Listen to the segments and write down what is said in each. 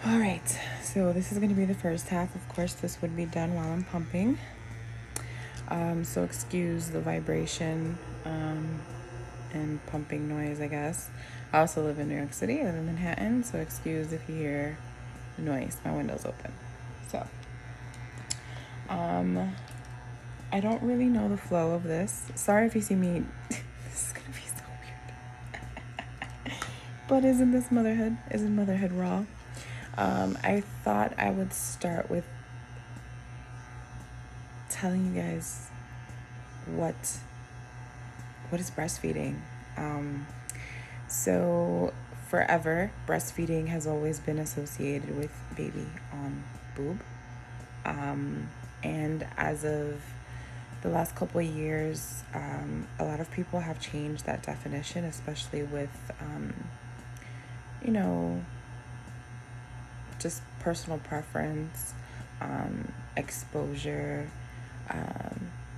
All right, so this is going to be the first half. Of course, this would be done while I'm pumping. So excuse the vibration and pumping noise, I guess. I also live in New York City, I live in Manhattan, so excuse if you hear noise. My window's open. So, I don't really know the flow of this. Sorry if you see me. This is gonna be so weird. But isn't this motherhood? Isn't motherhood raw? I thought I would start with telling you guys what is breastfeeding. So forever, breastfeeding has always been associated with baby on boob. And as of the last couple of years, a lot of people have changed that definition, especially with, you know, just personal preference, exposure,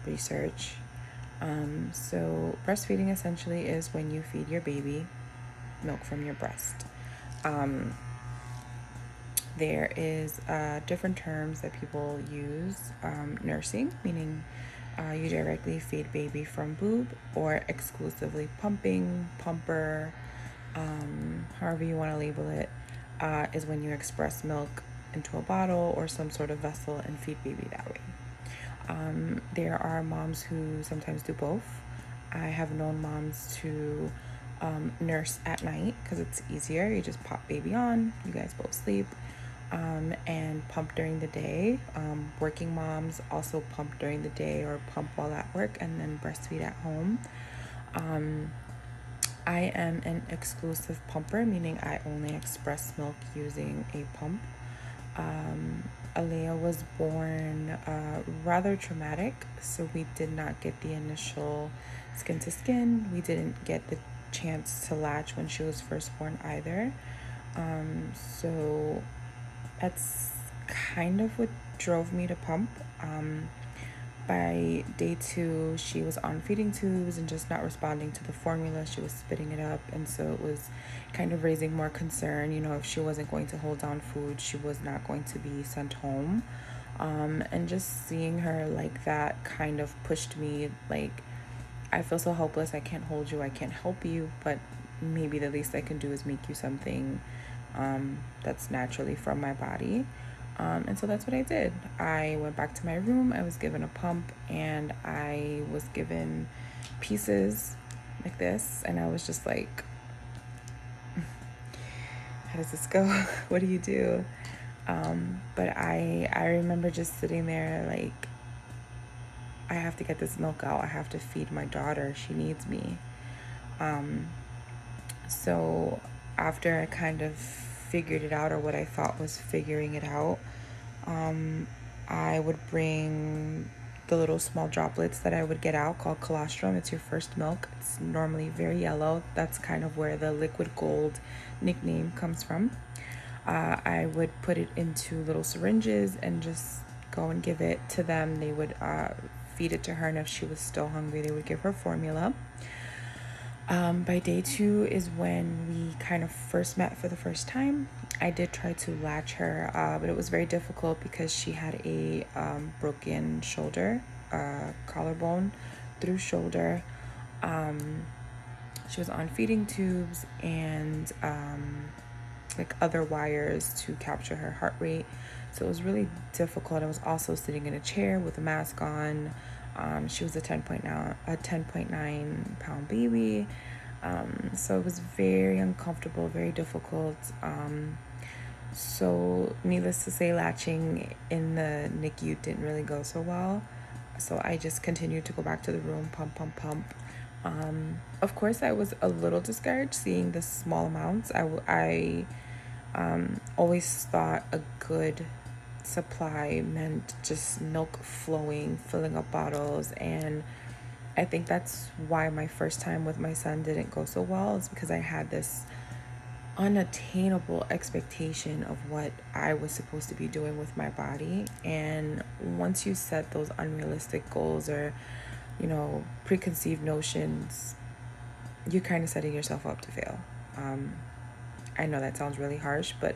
research. So breastfeeding essentially is when you feed your baby milk from your breast. There is different terms that people use. Nursing, meaning you directly feed baby from boob, or exclusively pumping, pumper, however you want to label it, is when you express milk into a bottle or some sort of vessel and feed baby that way. There are moms who sometimes do both. I have known moms to nurse at night because it's easier. You just pop baby on, you guys both sleep, and pump during the day. Working moms also pump during the day or pump while at work and then breastfeed at home. I am an exclusive pumper, meaning I only express milk using a pump. Alea was born rather traumatic, so we did not get the initial skin to skin. We didn't get the chance to latch when she was first born either. So that's kind of what drove me to pump. By day 2, she was on feeding tubes and just not responding to the formula. She was spitting it up, and so it was kind of raising more concern. If she wasn't going to hold down food, she was not going to be sent home. And just seeing her like that kind of pushed me, like, I feel so helpless. I can't hold you, I can't help you, but maybe the least I can do is make you something that's naturally from my body. And so that's what I did. I went back to my room, I was given a pump, and I was given pieces like this, and I was just like, how does this go? What do you do? But I remember just sitting there like, I have to get this milk out. I have to feed my daughter. She needs me. So after I kind of figured it out, or what I thought was figuring it out, I would bring the little small droplets that I would get out called colostrum. It's your first milk. It's normally very yellow. That's kind of where the liquid gold nickname comes from. I would put it into little syringes and just go and give it to them. They would feed it to her, and if she was still hungry, they would give her formula. By day 2 is when we kind of first met for the first time. I did try to latch her, but it was very difficult because she had a broken shoulder, collarbone through shoulder. She was on feeding tubes and like other wires to capture her heart rate. So it was really difficult. I was also sitting in a chair with a mask on. She was a 10.9 pound baby. So it was very uncomfortable, very difficult. So needless to say, latching in the NICU didn't really go so well. So I just continued to go back to the room, pump, pump, pump. Of course, I was a little discouraged seeing the small amounts. I always thought a good supply meant just milk flowing, filling up bottles, and I think that's why my first time with my son didn't go so well, is because I had this unattainable expectation of what I was supposed to be doing with my body. And once you set those unrealistic goals or, preconceived notions, you're kind of setting yourself up to fail. I know that sounds really harsh, but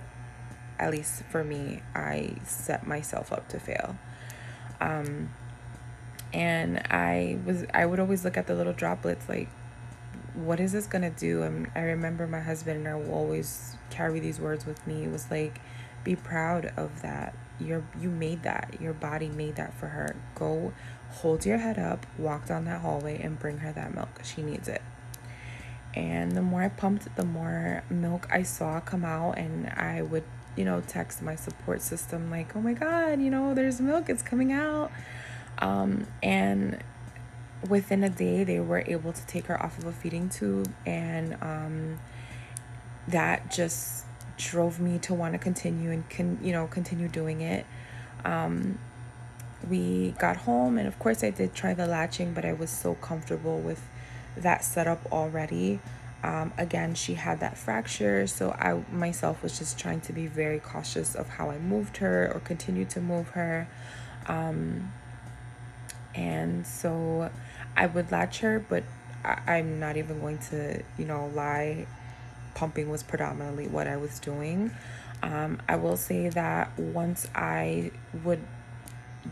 at least for me, I set myself up to fail. And I would always look at the little droplets like, what is this gonna do? And I remember my husband and I will always carry these words with me. It was like, be proud of that. You made that. Your body made that for her. Go hold your head up, walk down that hallway, and bring her that milk. She needs it. And the more I pumped, the more milk I saw come out, and I would, text my support system like, oh my God, there's milk, it's coming out. And within a day, they were able to take her off of a feeding tube, and that just drove me to want to continue and continue doing it. We got home, and of course I did try the latching, but I was so comfortable with that setup already. Again, she had that fracture, so I myself was just trying to be very cautious of how I moved her or continued to move her. And so I would latch her, but I'm not even going to, lie. Pumping was predominantly what I was doing. I will say that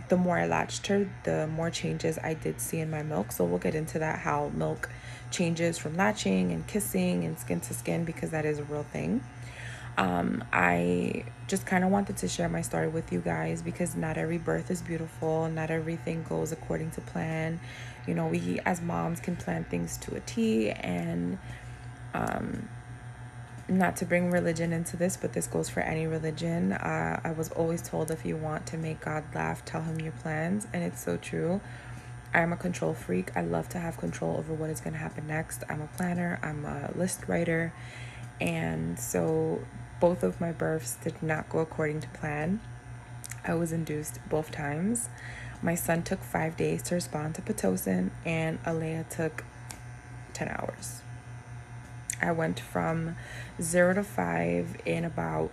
the more I latched her, the more changes I did see in my milk. So we'll get into that, how milk changes from latching and kissing and skin to skin, because that is a real thing. I just kind of wanted to share my story with you guys, because not every birth is beautiful. Not everything goes according to plan. We as moms can plan things to a T, and not to bring religion into this, but this goes for any religion. I was always told, if you want to make God laugh, tell him your plans. And it's so true. I'm a control freak. I love to have control over what is going to happen next. I'm a planner. I'm a list writer. And so both of my births did not go according to plan. I was induced both times. My son took 5 days to respond to Pitocin, and Alea took 10 hours. I went from 0 to 5 in about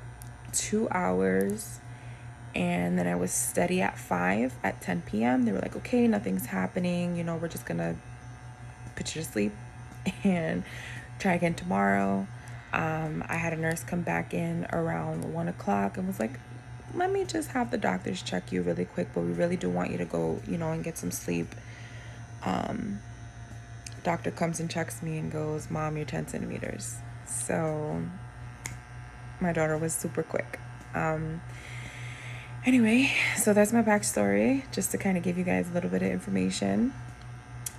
2 hours, and then I was steady at 5 at 10 p.m. They were like, okay, nothing's happening, we're just gonna put you to sleep and try again tomorrow. I had a nurse come back in around 1 o'clock and was like, let me just have the doctors check you really quick, but we really do want you to go, and get some sleep. Doctor comes and checks me and goes, Mom, you're 10 centimeters. So my daughter was super quick. Anyway, so that's my backstory, just to kind of give you guys a little bit of information.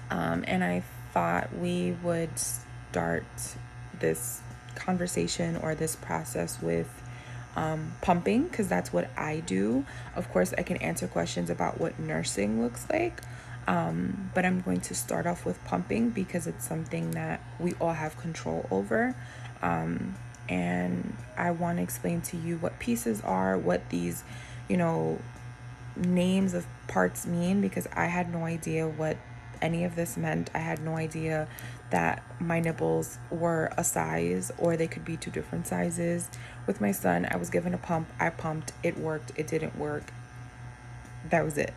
And I thought we would start this conversation or this process with pumping, because that's what I do. Of course, I can answer questions about what nursing looks like. But I'm going to start off with pumping, because it's something that we all have control over. And I want to explain to you what pieces are, what these, names of parts mean, because I had no idea what any of this meant. I had no idea that my nipples were a size, or they could be 2 different sizes. With my son, I was given a pump. I pumped. It worked. It didn't work. That was it.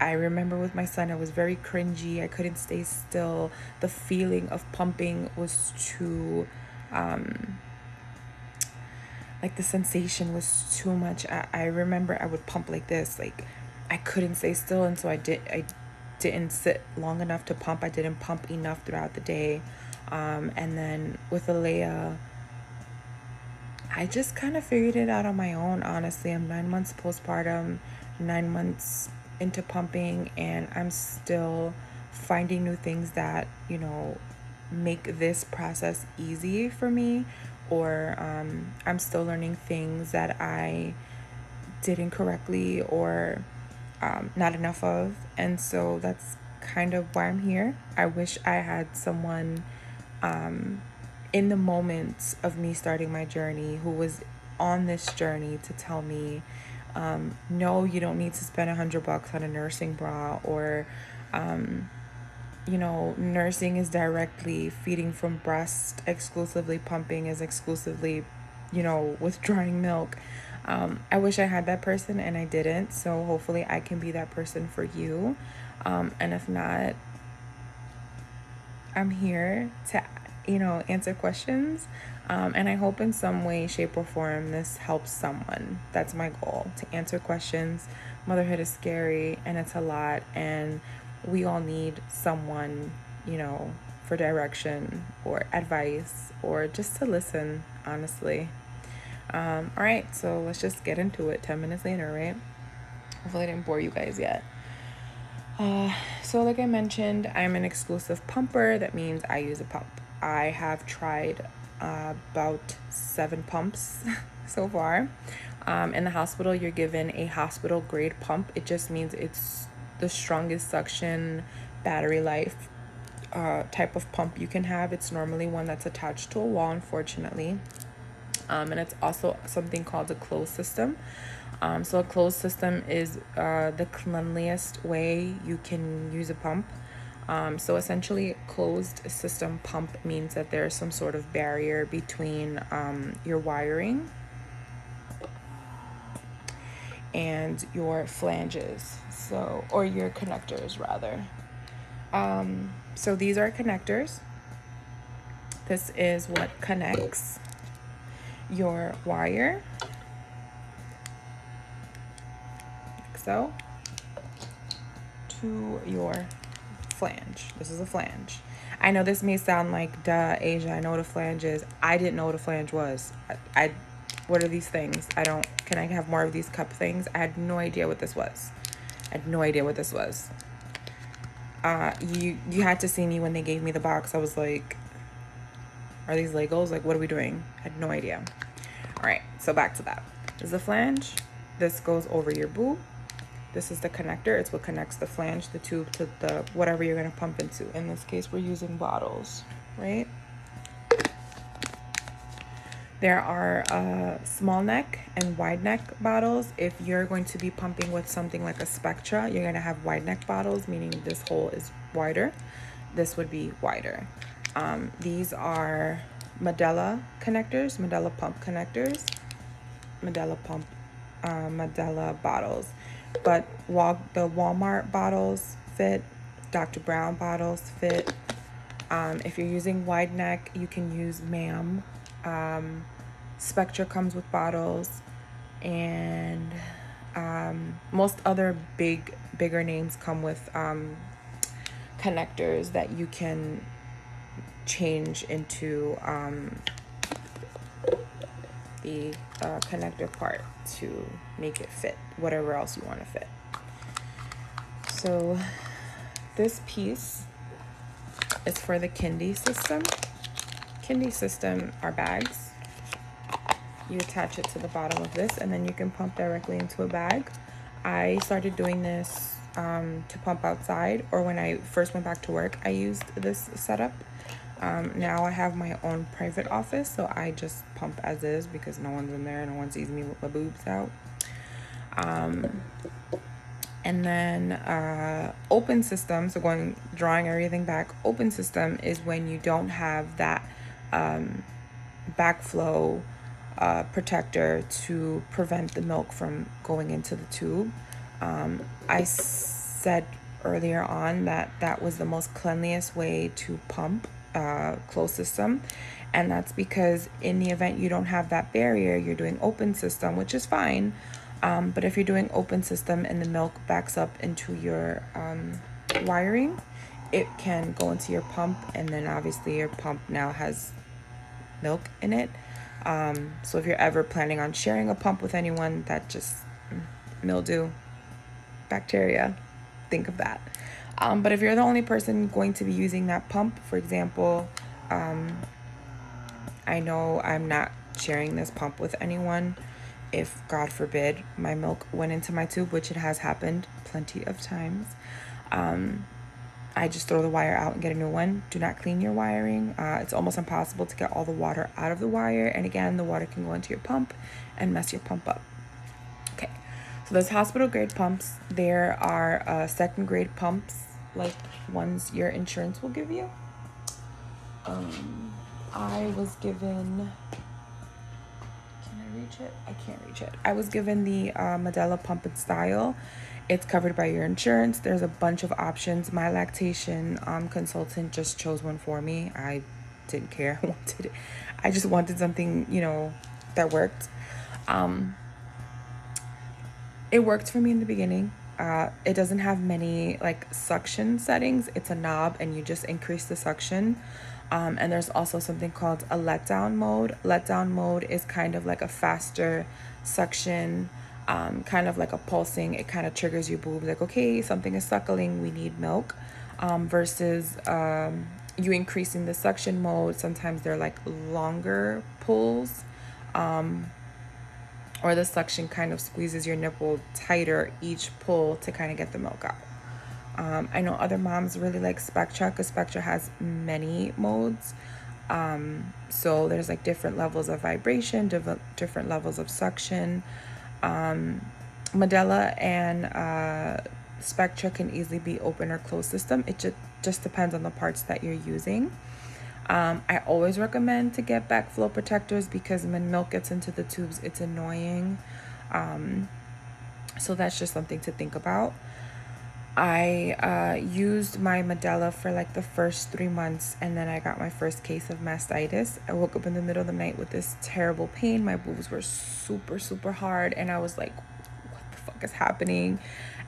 I remember with my son, I was very cringy. I couldn't stay still. The feeling of pumping was too, the sensation was too much. I remember I would pump like this. Like, I couldn't stay still, and so I didn't sit long enough to pump. I didn't pump enough throughout the day. And then with Alea, I just kind of figured it out on my own, honestly. I'm 9 months postpartum, 9 months into pumping, and I'm still finding new things that, make this process easy for me, or I'm still learning things that I did incorrectly or not enough of. And so that's kind of why I'm here. I wish I had someone in the moments of me starting my journey who was on this journey to tell me, no, you don't need to spend $100 on a nursing bra, or nursing is directly feeding from breast exclusively, pumping is exclusively, withdrawing milk. I wish I had that person, and I didn't. So hopefully I can be that person for you. And if not, I'm here to, answer questions. And I hope in some way, shape, or form this helps someone. That's my goal, to answer questions. Motherhood is scary and it's a lot, and we all need someone, you know, for direction or advice or just to listen, honestly. All right, so let's just get into it. 10 minutes later, right? Hopefully I didn't bore you guys yet. So like I mentioned, I'm an exclusive pumper. That means I use a pump. I have tried about 7 pumps so far. In the hospital, you're given a hospital grade pump. It just means it's the strongest suction, battery life type of pump you can have. It's normally one that's attached to a wall, unfortunately. And it's also something called a closed system. So a closed system is the cleanliest way you can use a pump. So essentially, closed system pump means that there's some sort of barrier between your wiring and your flanges, so, or your connectors rather. So these are connectors. This is what connects your wire, like so, to your flange. This is a flange. I know this may sound like, duh, Asia, I know what a flange is. I didn't know what a flange was. What are these things? Can I have more of these cup things? I had no idea what this was. You had to see me when they gave me the box. I was like, are these Legos? Like, what are we doing? I had no idea. All right, so back to that. This is the flange. This goes over your boob. This is the connector. It's what connects the flange, the tube, to the whatever you're going to pump into. In this case, we're using bottles, right? There are small neck and wide neck bottles. If you're going to be pumping with something like a Spectra, you're going to have wide neck bottles, meaning this hole is wider. This would be wider. These are Medela connectors, Medela pump connectors, Medela bottles. But the Walmart bottles fit, Dr. Brown bottles fit. If you're using wide neck, you can use MAM. Spectra comes with bottles, and most other bigger names come with connectors that you can change into the connector part to make it fit whatever else you want to fit. So this piece is for the Kindy system. Kindy system are bags. You attach it to the bottom of this, and then you can pump directly into a bag. I started doing this to pump outside, or when I first went back to work, I used this setup. Now I have my own private office, so I just pump as is because no one's in there. No one sees me with my boobs out. And then open system, so drawing everything back, open system is when you don't have that backflow protector to prevent the milk from going into the tube. I said earlier on that was the most cleanliest way to pump closed system, and that's because in the event you don't have that barrier, you're doing open system, which is fine. But if you're doing open system and the milk backs up into your wiring, it can go into your pump, and then obviously your pump now has milk in it. So if you're ever planning on sharing a pump with anyone, that just mildew, bacteria, think of that. But if you're the only person going to be using that pump, for example, I know I'm not sharing this pump with anyone. If, God forbid, my milk went into my tube, which it has happened plenty of times, I just throw the wire out and get a new one. Do not clean your wiring. It's almost impossible to get all the water out of the wire. And again, the water can go into your pump and mess your pump up. Okay, so there's hospital grade pumps. There are second grade pumps, like ones your insurance will give you. I was given... reach it? I can't reach it. I was given the Medela Pump and Style. It's covered by your insurance. There's a bunch of options. My lactation consultant just chose one for me. I didn't care. I just wanted something, you know, that worked. It worked for me in the beginning. It doesn't have many like suction settings. It's a knob and you just increase the suction. And there's also something called a letdown mode. Letdown mode is kind of like a faster suction, kind of like a pulsing. It kind of triggers your boob, like, okay, something is suckling, we need milk. Versus you increasing the suction mode. Sometimes they're like longer pulls. Or the suction kind of squeezes your nipple tighter each pull to kind of get the milk out. I know other moms really like Spectra because Spectra has many modes. So there's like different levels of vibration, different levels of suction. Medela and Spectra can easily be open or closed system. It just depends on the parts that you're using. I always recommend to get backflow protectors because when milk gets into the tubes, it's annoying. So that's just something to think about. I used my Medela for like the first 3 months, and then I got my first case of mastitis. I woke up in the middle of the night with this terrible pain. My boobs were super, super hard, and I was like, what the fuck is happening?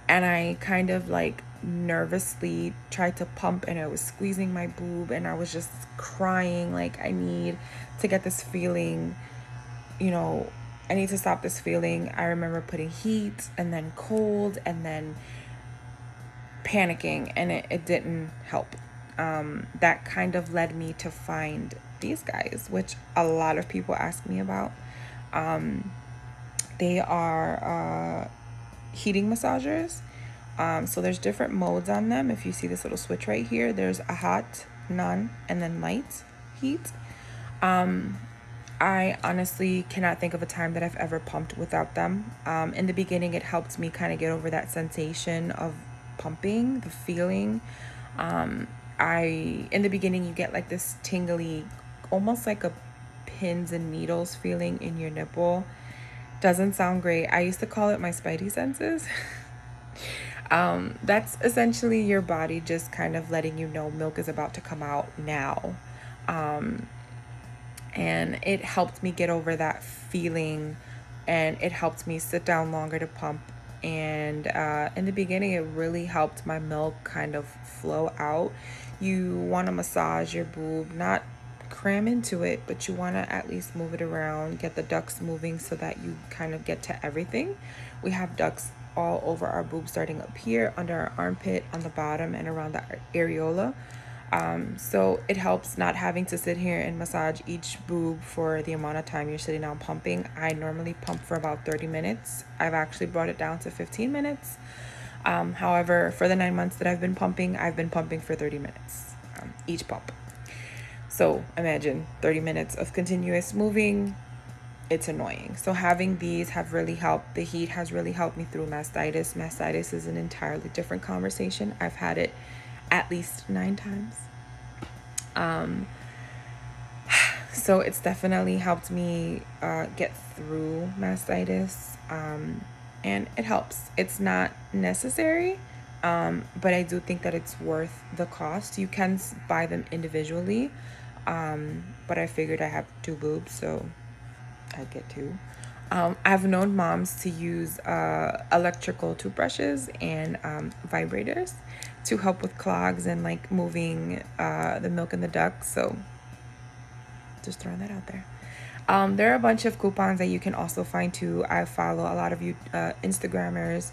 And I kind of like nervously tried to pump, and I was squeezing my boob, and I was just crying like, I need to get this feeling, you know, I need to stop this feeling. I remember putting heat and then cold and then panicking, and it didn't help. That kind of led me to find these guys, which a lot of people ask me about. They are heating massagers. So there's different modes on them. If you see this little switch right here, there's a hot, none, and then light heat. I honestly cannot think of a time that I've ever pumped without them. In the beginning, it helped me kind of get over that sensation of pumping, the feeling. In the beginning, you get like this tingly, almost like a pins and needles feeling in your nipple. Doesn't sound great. I used to call it my spidey senses. That's essentially your body just kind of letting you know milk is about to come out now. And it helped me get over that feeling, and it helped me sit down longer to pump. And in the beginning, it really helped my milk kind of flow out. You want to massage your boob, not cram into it, but you want to at least move it around, get the ducts moving so that you kind of get to everything. We have ducts all over our boob, starting up here under our armpit, on the bottom, and around the areola. So it helps not having to sit here and massage each boob for the amount of time you're sitting down pumping. I normally pump for about 30 minutes. I've actually brought it down to 15 minutes. However, for the 9 months that I've been pumping for 30 minutes each pump. So imagine 30 minutes of continuous moving. It's annoying. So having these have really helped. The heat has really helped me through mastitis. Mastitis is an entirely different conversation. I've had it at least 9 times. So it's definitely helped me get through mastitis. And it helps. It's not necessary, but I do think that it's worth the cost. You can buy them individually, but I figured I have 2 boobs, so I'd get 2. I've known moms to use electrical toothbrushes and vibrators to help with clogs and like moving the milk in the ducts. So just throwing that out there. There are a bunch of coupons that you can also find too. I follow a lot of you Instagrammers.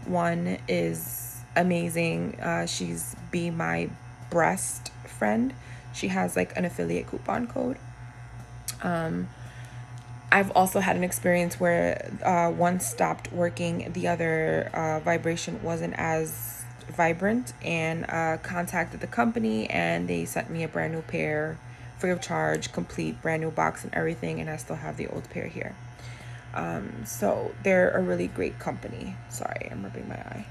One is amazing. She's Be My Breast Friend. She has like an affiliate coupon code. I've also had an experience where one stopped working, the other vibration wasn't as vibrant, and contacted the company, and they sent me a brand new pair free of charge, complete brand new box and everything, and I still have the old pair here. So they're a really great company. Sorry, I'm rubbing my eye.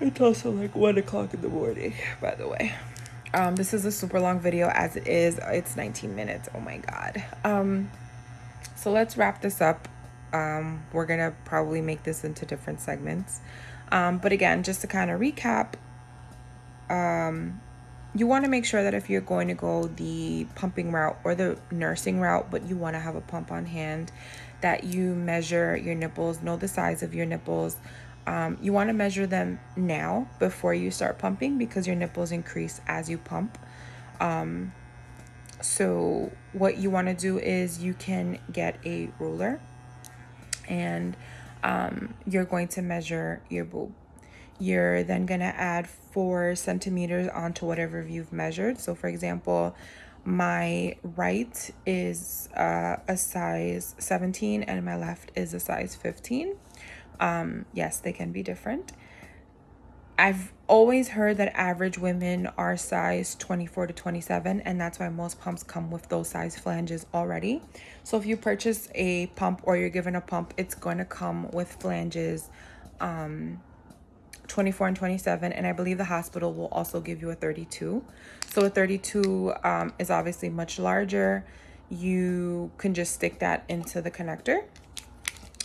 It's also like 1 o'clock in the morning, by the way. This is a super long video as it is. It's 19 minutes. Oh my god. So let's wrap this up. We're gonna probably make this into different segments. But again, just to kind of recap, you want to make sure that if you're going to go the pumping route or the nursing route, but you want to have a pump on hand, that you measure your nipples, know the size of your nipples. You want to measure them now before you start pumping, because your nipples increase as you pump. So what you want to do is you can get a ruler, and you're going to measure your boob. You're then going to add 4 centimeters onto whatever you've measured. So for example, my right is a size 17 and my left is a size 15. Yes, they can be different. I've always heard that average women are size 24 to 27, and that's why most pumps come with those size flanges already. So if you purchase a pump or you're given a pump, it's going to come with flanges 24 and 27, and I believe the hospital will also give you a 32. So a 32 is obviously much larger. You can just stick that into the connector.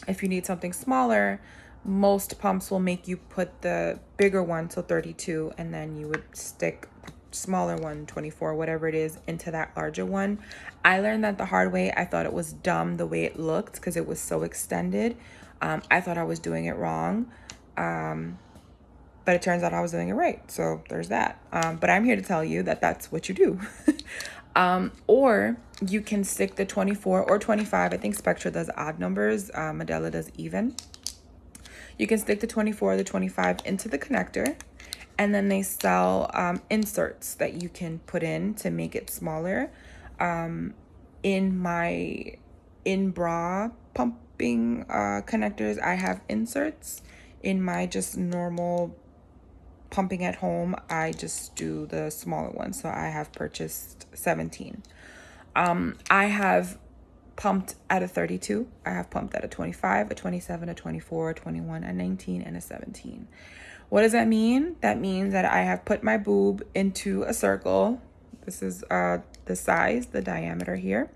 If you need something smaller, most pumps will make you put the bigger one, so 32, and then you would stick smaller one, 24, whatever it is, into that larger one. I learned that the hard way. I thought it was dumb the way it looked because it was so extended. I thought I was doing it wrong. But it turns out I was doing it right. So there's that. But I'm here to tell you that that's what you do. Or you can stick the 24 or 25. I think Spectra does odd numbers. Medela does even. You can stick the 24 or the 25 into the connector. And then they sell inserts that you can put in to make it smaller. In my in-bra pumping connectors, I have inserts. In my just normal pumping at home, I just do the smaller one. So I have purchased 17. I have pumped at a 32. I have pumped at a 25, a 27, a 24, a 21, a 19, and a 17. What does that mean? That means that I have put my boob into a circle. This is the size, the diameter here.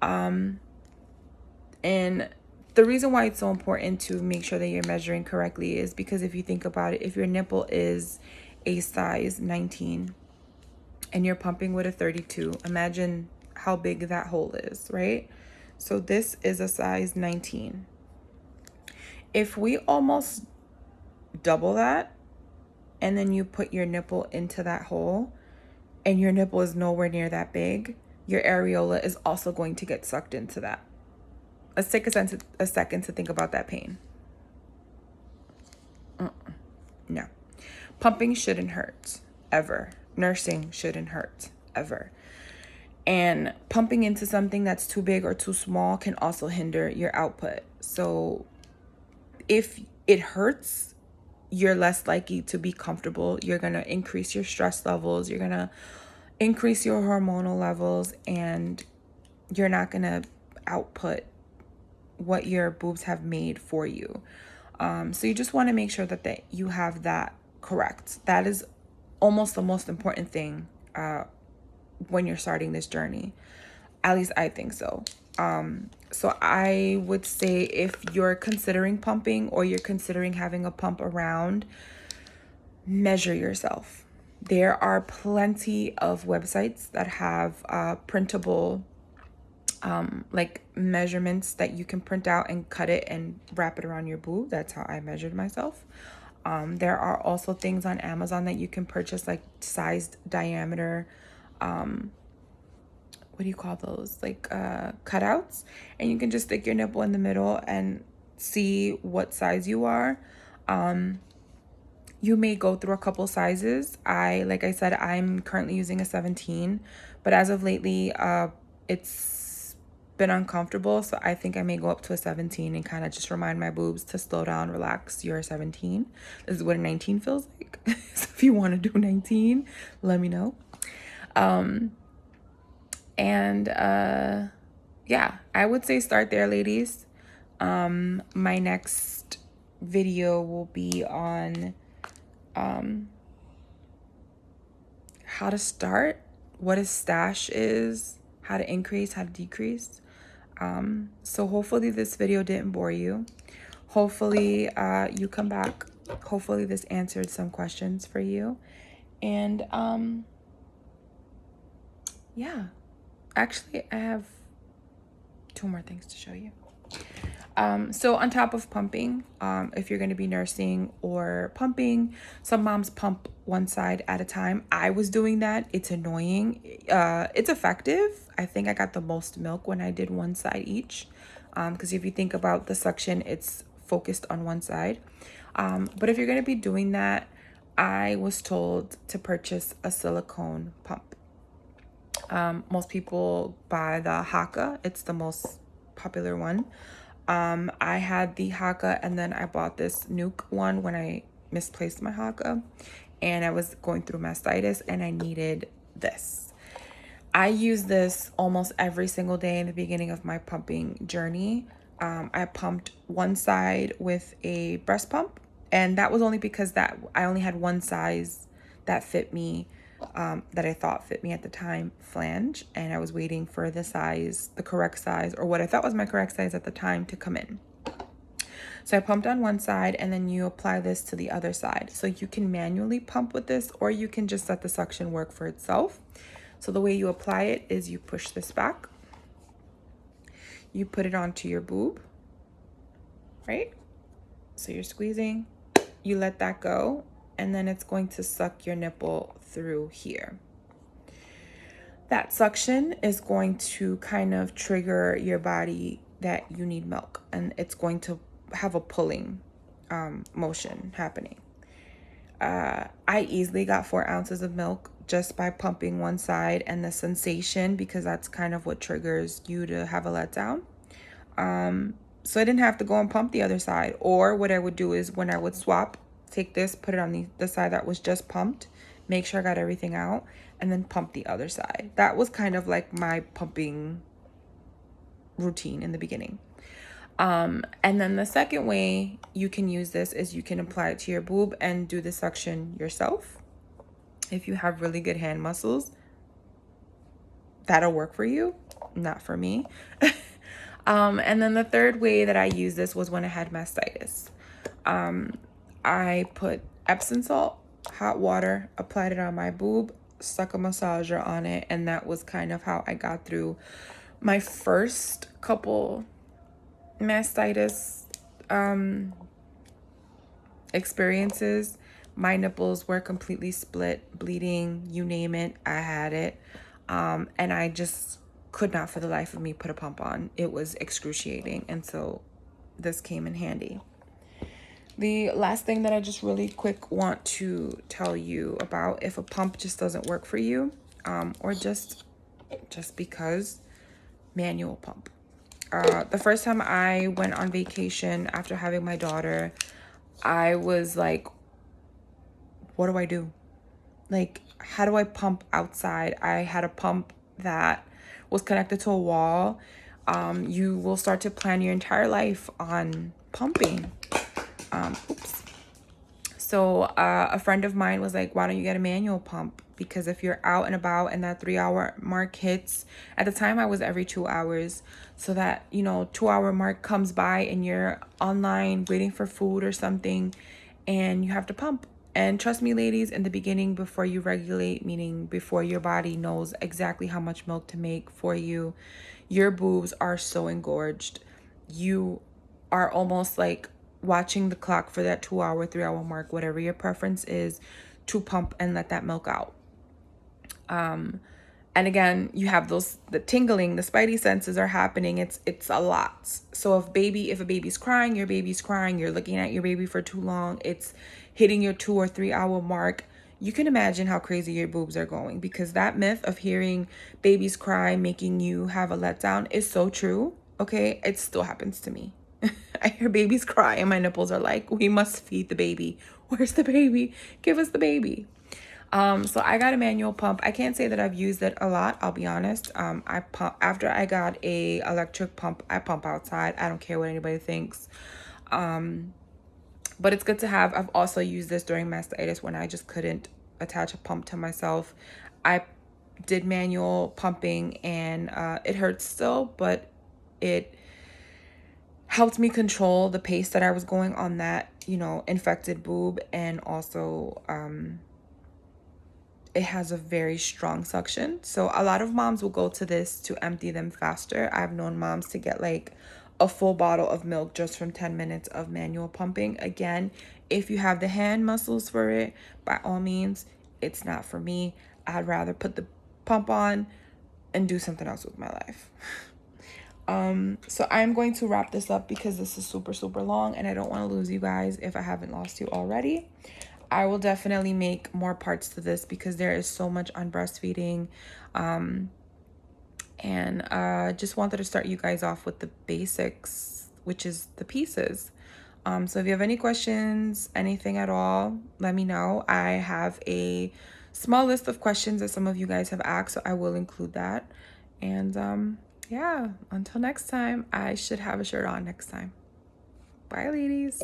And the reason why it's so important to make sure that you're measuring correctly is because if you think about it, if your nipple is a size 19 and you're pumping with a 32, imagine how big that hole is, right? So this is a size 19. If we almost double that and then you put your nipple into that hole and your nipple is nowhere near that big, your areola is also going to get sucked into that. Let's take a second to think about that pain. No. Pumping shouldn't hurt, ever. Nursing shouldn't hurt, ever. And pumping into something that's too big or too small can also hinder your output. So if it hurts, you're less likely to be comfortable. You're going to increase your stress levels. You're going to increase your hormonal levels, and you're not going to output what your boobs have made for you. So you just want to make sure that you have that correct. That is almost the most important thing when you're starting this journey. At least I think so. So I would say if you're considering pumping or you're considering having a pump around, measure yourself. There are plenty of websites that have printable like measurements that you can print out and cut it and wrap it around your boob. That's how I measured myself. There are also things on Amazon that you can purchase, like sized diameter, what do you call those? Like cutouts. And you can just stick your nipple in the middle and see what size you are. You may go through a couple sizes. Like I said, I'm currently using a 17, but as of lately, it's been uncomfortable. So I think I may go up to a 17 and kind of just remind my boobs to slow down, relax. You're a 17. This is what a 19 feels like. So if you want to do 19, let me know. Yeah, I would say start there, ladies. My next video will be on how to start, what a stash is, how to increase, how to decrease. So hopefully this video didn't bore you. Hopefully you come back. Hopefully this answered some questions for you. And yeah, actually, I have 2 more things to show you. So on top of pumping, if you're going to be nursing or pumping, some moms pump one side at a time. I was doing that. It's annoying. It's effective. I think I got the most milk when I did one side each. Because if you think about the suction, it's focused on one side. But if you're going to be doing that, I was told to purchase a silicone pump. Most people buy the Haka. It's the most popular one. I had the Haka, and then I bought this Nuke one when I misplaced my Haka, and I was going through mastitis and I needed this. I use this almost every single day in the beginning of my pumping journey. I pumped one side with a breast pump, and that was only because that I only had one size that fit me, that I thought fit me at the time, flange, and I was waiting for the size, the correct size, or what I thought was my correct size at the time, to come in. So I pumped on one side, and then you apply this to the other side. So you can manually pump with this, or you can just let the suction work for itself. So the way you apply it is you push this back, you put it onto your boob, right? So you're squeezing, you let that go, and then it's going to suck your nipple through here. That suction is going to kind of trigger your body that you need milk, and it's going to have a pulling motion happening. I easily got 4 ounces of milk just by pumping one side, and the sensation, because that's kind of what triggers you to have a letdown. So I didn't have to go and pump the other side. Or what I would do is when I would swap, take this, put it on the side that was just pumped, make sure I got everything out, and then pump the other side. That was kind of like my pumping routine in the beginning. And then the second way you can use this is you can apply it to your boob and do the suction yourself. If you have really good hand muscles, that'll work for you, not for me. And then the third way that I used this was when I had mastitis. I put Epsom salt, hot water, applied it on my boob, stuck a massager on it, and that was kind of how I got through my first couple mastitis experiences. My nipples were completely split, bleeding, you name it, I had it. And I just could not for the life of me put a pump on. It was excruciating, and so this came in handy. The last thing that I just really quick want to tell you about, if a pump just doesn't work for you, or just because, manual pump. The first time I went on vacation after having my daughter, I was like, what do I do? Like, how do I pump outside? I had a pump that was connected to a wall. You will start to plan your entire life on pumping. So a friend of mine was like, why don't you get a manual pump? Because if you're out and about and that 3-hour mark hits, at the time I was every 2 hours. So that, 2-hour mark comes by and you're online waiting for food or something and you have to pump. And trust me, ladies, in the beginning, before you regulate, meaning before your body knows exactly how much milk to make for you, your boobs are so engorged. You are almost like watching the clock for that 2-hour, 3-hour mark, whatever your preference is, to pump and let that milk out. And again, you have the tingling, the spidey senses are happening. It's a lot. So if a baby's crying, your baby's crying, you're looking at your baby for too long, it's hitting your 2 or 3 hour mark, you can imagine how crazy your boobs are going, because that myth of hearing babies cry making you have a letdown is so true. Okay, it still happens to me. I hear babies cry and my nipples are like, we must feed the baby. Where's the baby? Give us the baby. So I got a manual pump. I can't say that I've used it a lot, I'll be honest. I pump after I got a electric pump. I pump outside. I don't care what anybody thinks. But it's good to have. I've also used this during mastitis when I just couldn't attach a pump to myself. I did manual pumping and it hurts still, but it helped me control the pace that I was going on that, infected boob, and also it has a very strong suction. So a lot of moms will go to this to empty them faster. I've known moms to get like a full bottle of milk just from 10 minutes of manual pumping. Again, if you have the hand muscles for it, by all means, it's not for me. I'd rather put the pump on and do something else with my life. So I'm going to wrap this up because this is super, super long and I don't want to lose you guys if I haven't lost you already. I will definitely make more parts to this because there is so much on breastfeeding. And just wanted to start you guys off with the basics, which is the pieces. So if you have any questions, anything at all, let me know. I have a small list of questions that some of you guys have asked, so I will include that. And yeah, until next time, I should have a shirt on next time. Bye, ladies.